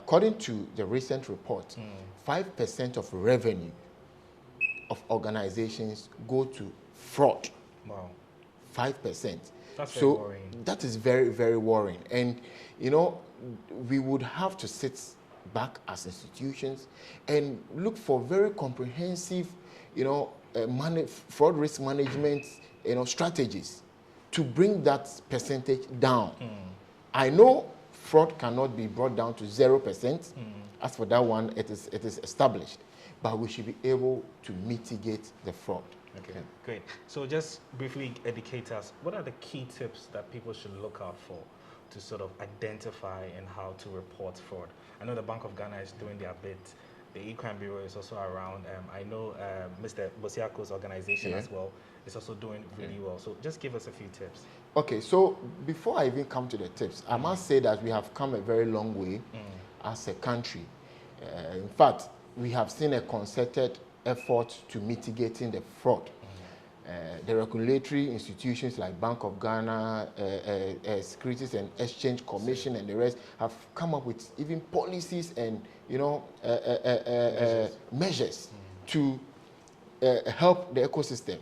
according to the recent report, 5% of revenue of organizations go to fraud. Wow. 5%. That's so very worrying. That is very, very worrying. And, you know, we would have to sit back as institutions and look for very comprehensive, you know, fraud risk management, you know, strategies to bring that percentage down. I know fraud cannot be brought down to 0%. As for that one, it is established. But we should be able to mitigate the fraud. Okay, great. So just briefly educate us, what are the key tips that people should look out for to sort of identify and how to report fraud? I know the Bank of Ghana is doing their bit. The E-Crime Bureau is also around. I know Mr. Bosiako's organization as well is also doing really well. So just give us a few tips. Okay, so before I even come to the tips, I must say that we have come a very long way as a country. In fact, we have seen a concerted effort to mitigating the fraud. The regulatory institutions like Bank of Ghana, Securities and Exchange Commission, and the rest have come up with even policies and, you know, measures to help the ecosystem.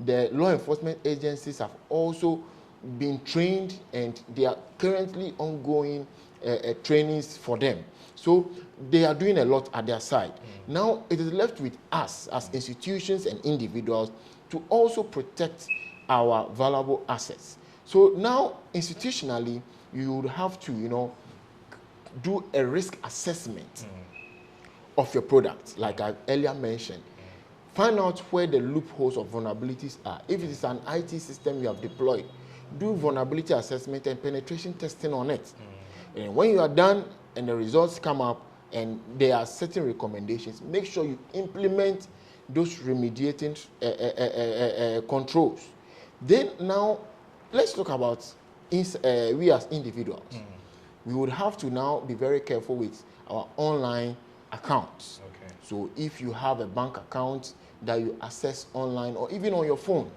The law enforcement agencies have also been trained, and they are currently ongoing trainings for them. So they are doing a lot at their side. Now it is left with us as institutions and individuals to also protect our valuable assets. So now institutionally, you would have to, you know, do a risk assessment of your product, like I earlier mentioned. Find out where the loopholes or vulnerabilities are. If it is an IT system you have deployed, do vulnerability assessment and penetration testing on it. And when you are done and the results come up and there are certain recommendations, make sure you implement those remediating controls. Then now, let's talk about we as individuals. We would have to now be very careful with our online accounts. Okay. So if you have a bank account that you access online or even on your phone,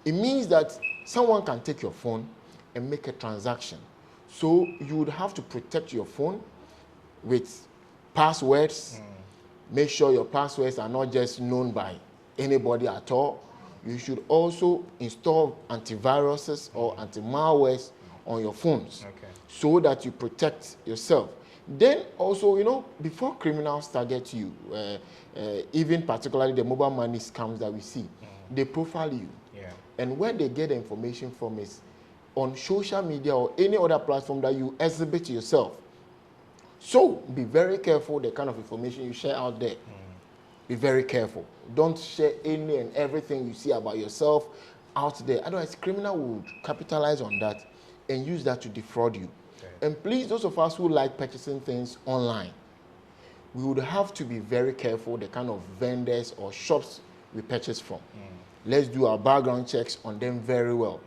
it means that someone can take your phone and make a transaction. So you would have to protect your phone with passwords. Make sure your passwords are not just known by anybody at all. You should also install antiviruses or anti-malwares on your phones so that you protect yourself. Then also, you know, before criminals target you, even particularly the mobile money scams that we see, they profile you. And where they get the information from is on social media or any other platform that you exhibit yourself. So be very careful the kind of information you share out there. Be very careful. Don't share any and everything you see about yourself out there. Otherwise, criminal would capitalize on that and use that to defraud you. And please, those of us who like purchasing things online, we would have to be very careful the kind of vendors or shops we purchase from. Let's do our background checks on them very well.